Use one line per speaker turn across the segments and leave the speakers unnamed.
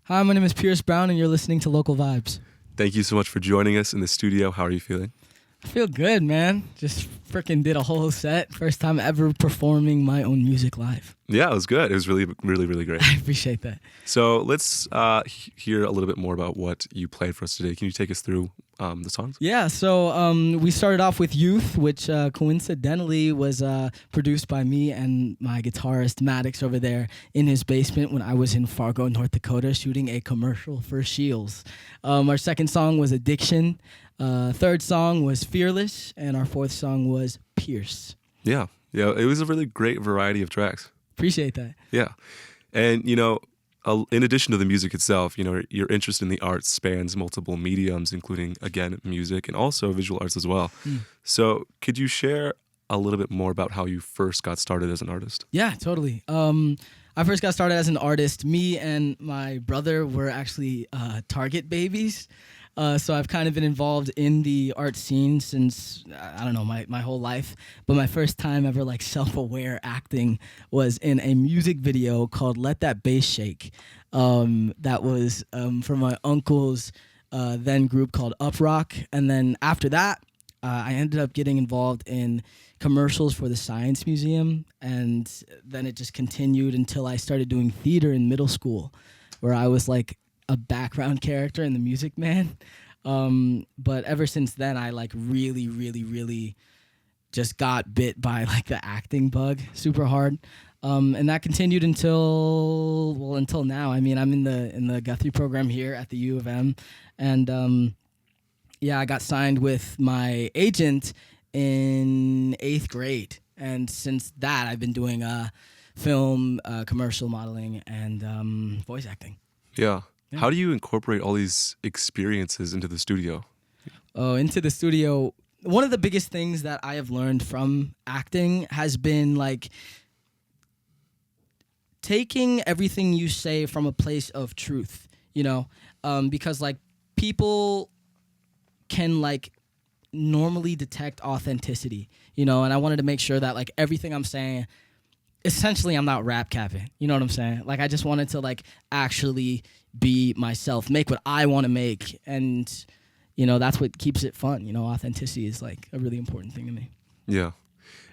Hi, my name is Pierce Brown, and you're listening to Local Vibes.
Thank you so much for joining us in the studio. How are you feeling?
I feel good, man. Just freaking did a whole set. First time ever performing my own music live.
Yeah, it was good. It was really great.
I appreciate that.
So let's hear a little bit more about what you played for us today. Can you take us through the songs?
Yeah, so we started off with Youth, which coincidentally was produced by me and my guitarist Maddox over there in his basement when I was in Fargo, North Dakota, shooting a commercial for Shields. Our second song was Addiction. Third song was Fearless, and our fourth song was Pierce.
Yeah, it was a really great variety of tracks.
Appreciate that.
Yeah, and in addition to the music itself, your interest in the arts spans multiple mediums, including, again, music and also visual arts as well. So could you share a little bit more about how you first got started as an artist?
Yeah, totally. I first got started as an artist. Me and my brother were actually Target babies. So I've kind of been involved in the art scene since, I don't know, my whole life. But my first time ever like self-aware acting was in a music video called Let That Bass Shake. That was from my uncle's then group called Uprock. And then after that, I ended up getting involved in commercials for the Science Museum. And then it just continued until I started doing theater in middle school, where I was like a background character in The Music Man. But ever since then, I like really just got bit by like the acting bug super hard. And that continued until now. I mean, I'm in the Guthrie program here at the U of M. And I got signed with my agent in 8th grade. And since that, I've been doing film, commercial modeling, and voice acting.
Yeah. How do you incorporate all these experiences into the studio?
Oh, into the studio. One of the biggest things that I have learned from acting has been like taking everything you say from a place of truth, because like people can like normally detect authenticity, and I wanted to make sure that like everything I'm saying, essentially I'm not rap capping, you know what I'm saying? Like I just wanted to like actually be myself, make what I want to make, and that's what keeps it fun. Authenticity is like a really important thing to me.
Yeah.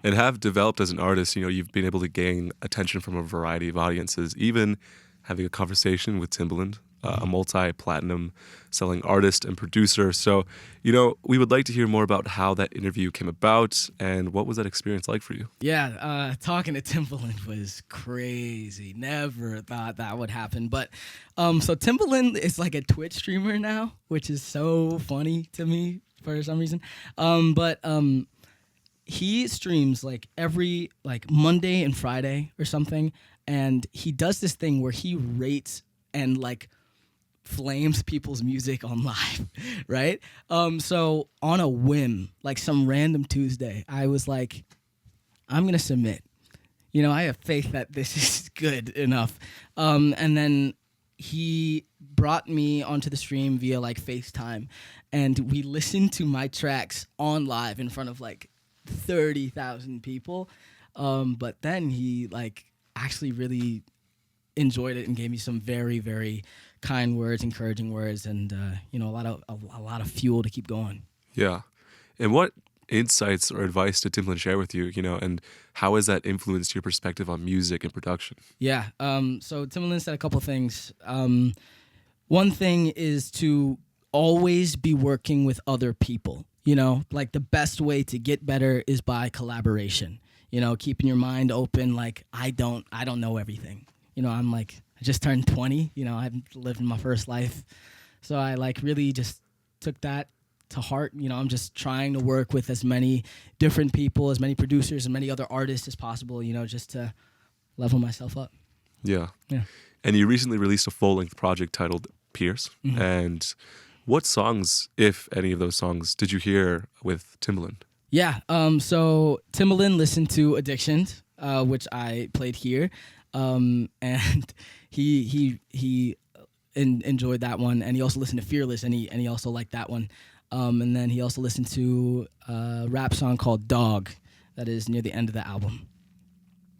And have developed as an artist, you've been able to gain attention from a variety of audiences, even having a conversation with Timbaland, a multi-platinum selling artist and producer. So, we would like to hear more about how that interview came about and what was that experience like for you?
Yeah, talking to Timbaland was crazy. Never thought that would happen. But so Timbaland is like a Twitch streamer now, which is so funny to me for some reason. But he streams like every like Monday and Friday or something, and he does this thing where he rates and like flames people's music on live, right? So on a whim, like some random Tuesday, I was like, I'm gonna submit. I have faith that this is good enough. And then he brought me onto the stream via like FaceTime, and we listened to my tracks on live in front of like 30,000 people. But then he like actually really enjoyed it and gave me some very kind words, encouraging words, and a lot of fuel to keep going.
Yeah. And what insights or advice did Timbaland share with you, and how has that influenced your perspective on music and production?
Yeah. So Timbaland said a couple things. One thing is to always be working with other people. Like the best way to get better is by collaboration. Keeping your mind open. Like I don't know everything. I'm like, I just turned 20, I haven't lived my first life. So I like really just took that to heart. I'm just trying to work with as many different people, as many producers and many other artists as possible, just to level myself up.
Yeah.
Yeah.
And you recently released a full-length project titled Pierce.
Mm-hmm.
And what songs, if any of those songs, did you hear with Timbaland?
Yeah. So Timbaland listened to Addiction, which I played here. And he enjoyed that one, and he also listened to Fearless, and he also liked that one. And then he also listened to a rap song called Dog that is near the end of the album.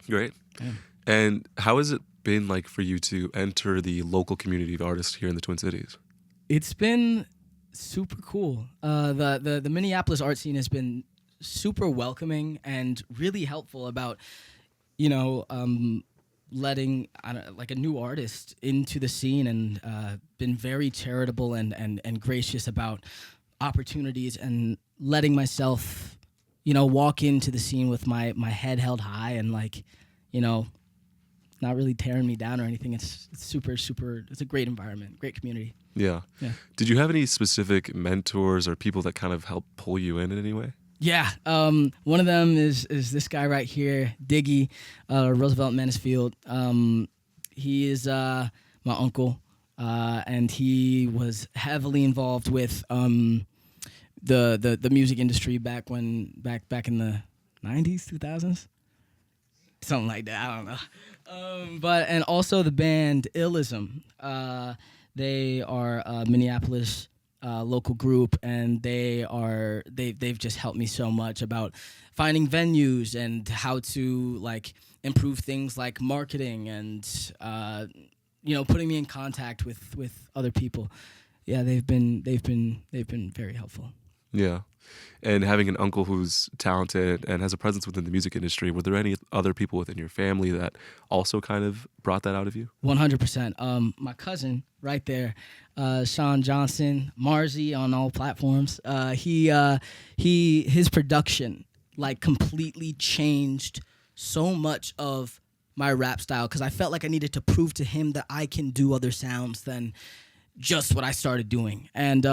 Great.
Yeah.
And how has it been like for you to enter the local community of artists here in the Twin Cities?
It's been super cool. The Minneapolis art scene has been super welcoming and really helpful about, letting like a new artist into the scene, and been very charitable and gracious about opportunities, and letting myself, walk into the scene with my head held high, and like, not really tearing me down or anything. It's super, it's a great environment, great community.
Yeah. Did you have any specific mentors or people that kind of helped pull you in any way?
Yeah. One of them is this guy right here, Diggy, Roosevelt Mansfield. He is my uncle, and he was heavily involved with the music industry back in the 90s, 2000s, something like that. I don't know. And also the band Illism. They are a Minneapolis local group, and they've just helped me so much about finding venues and how to like improve things like marketing and putting me in contact with other people. Yeah, they've been very helpful.
Yeah. And having an uncle who's talented and has a presence within the music industry, were there any other people within your family that also kind of brought that out of you?
100%. My cousin right there, Sean Johnson, Marzi on all platforms. His production like completely changed so much of my rap style, because I felt like I needed to prove to him that I can do other sounds than just what I started doing. And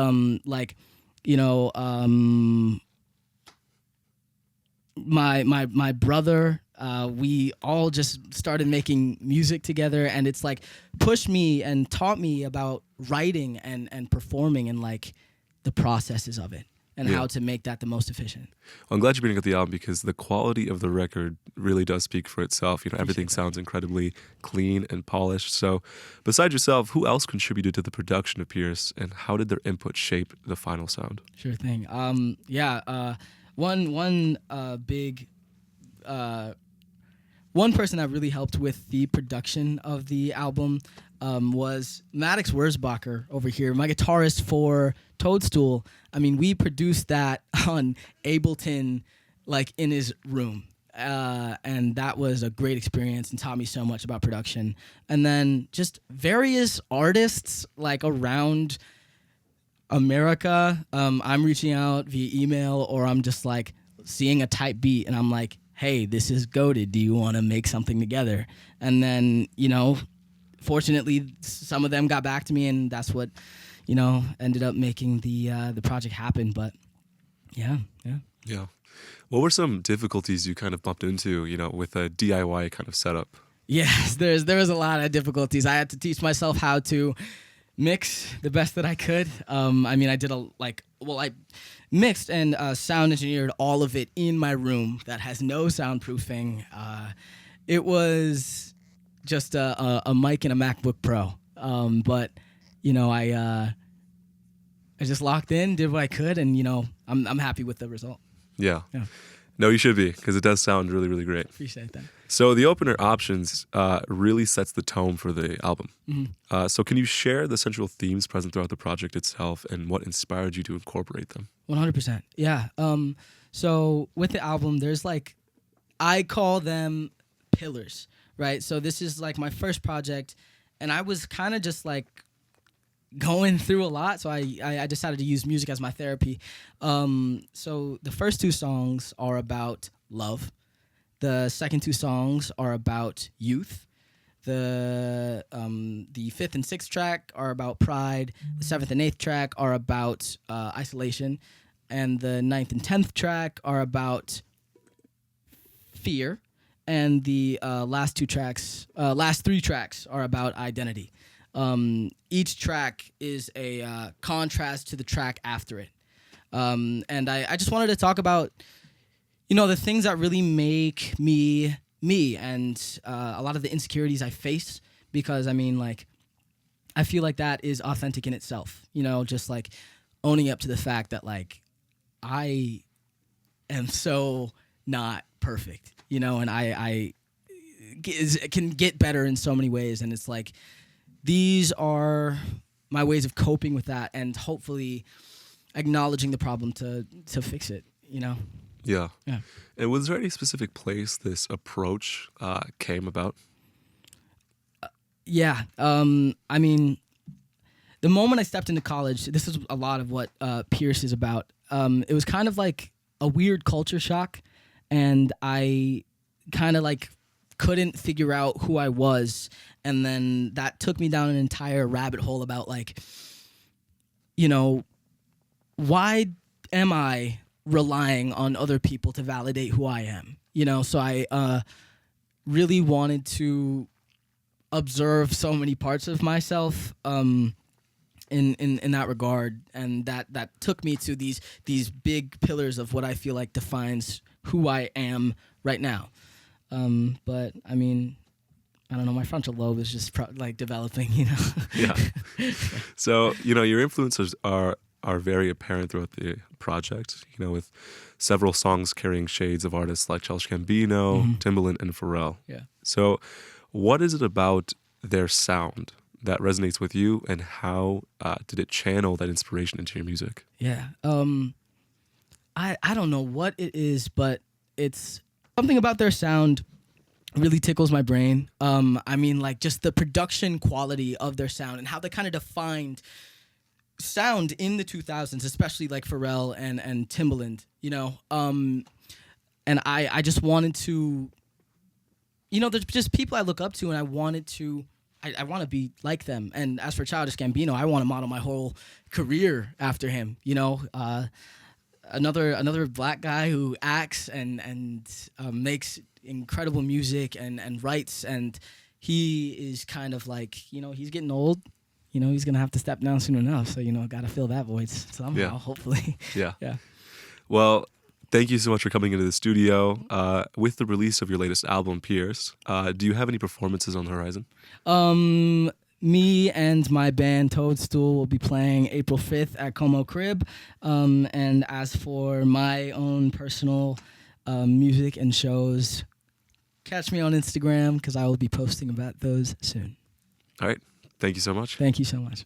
my brother, we all just started making music together, and it's like pushed me and taught me about writing and performing and like the processes of it and how to make that the most efficient.
Well, I'm glad you're bringing up the album, because the quality of the record really does speak for itself. Everything sounds incredibly clean and polished. So besides yourself, who else contributed to the production of Pierce, and how did their input shape the final sound?
Sure thing. One person that really helped with the production of the album was Maddox Wurzbacher over here, my guitarist for Toadstool. I mean, we produced that on Ableton, like in his room. And that was a great experience and taught me so much about production. And then just various artists like around America, I'm reaching out via email, or I'm just like seeing a type beat and I'm like, hey, this is goated. Do you want to make something together? And then, fortunately, some of them got back to me, and that's what, ended up making the project happen. But yeah.
What were some difficulties you kind of bumped into, with a DIY kind of setup?
Yes, there was a lot of difficulties. I had to teach myself how to mix the best that I could. I mixed and sound engineered all of it in my room that has no soundproofing. It was just a mic and a MacBook Pro. But I just locked in, did what I could, and I'm happy with the result.
Yeah. No, you should be, because it does sound really, really great.
Appreciate that.
So the opener, Options, really sets the tone for the album.
Mm-hmm.
So can you share the central themes present throughout the project itself and what inspired you to incorporate them?
100%. Yeah. So with the album, there's I call them pillars, right? So this is like my first project, and I was kind of just going through a lot, so I decided to use music as my therapy. So the first two songs are about love. The second two songs are about youth. The fifth and sixth track are about pride. The seventh and eighth track are about isolation. And the ninth and 10th track are about fear. And the last three tracks are about identity. Each track is a contrast to the track after it. And I just wanted to talk about, the things that really make me, and a lot of the insecurities I face, because, I feel like that is authentic in itself, just owning up to the fact that, I am so not perfect, and can get better in so many ways, and it's like these are my ways of coping with that, and hopefully acknowledging the problem to fix it.
Yeah.
Yeah.
And was there any specific place this approach came about?
Yeah. I mean, the moment I stepped into college, this is a lot of what Pierce is about. It was kind of like a weird culture shock, and I kind of like couldn't figure out who I was, and then that took me down an entire rabbit hole about like, why am I relying on other people to validate who I am? So I really wanted to observe so many parts of myself in that regard, and that took me to these big pillars of what I feel like defines who I am right now. But I mean, I don't know, my frontal lobe is just developing,
Yeah. So, your influences are very apparent throughout the project, with several songs carrying shades of artists like Childish Gambino, Timbaland, and Pharrell.
Yeah.
So what is it about their sound that resonates with you, and how did it channel that inspiration into your music?
Yeah. I don't know what it is, but it's something about their sound really tickles my brain. I mean, like just the production quality of their sound and how they kind of defined sound in the 2000s, especially like Pharrell and Timbaland, and I just wanted to, there's just people I look up to, and I want to be like them. And as for Childish Gambino, I want to model my whole career after him. Another black guy who acts and makes incredible music and writes, and he is kind of like, he's getting old. He's gonna have to step down soon enough. So gotta fill that void somehow. Hopefully.
Yeah.
Yeah.
Well, thank you so much for coming into the studio. With the release of your latest album, Pierce, do you have any performances on the horizon?
Me and my band Toadstool will be playing April 5th at Como Crib. And as for my own personal music and shows, catch me on Instagram because I will be posting about those soon.
All right. Thank you so much.
Thank you so much.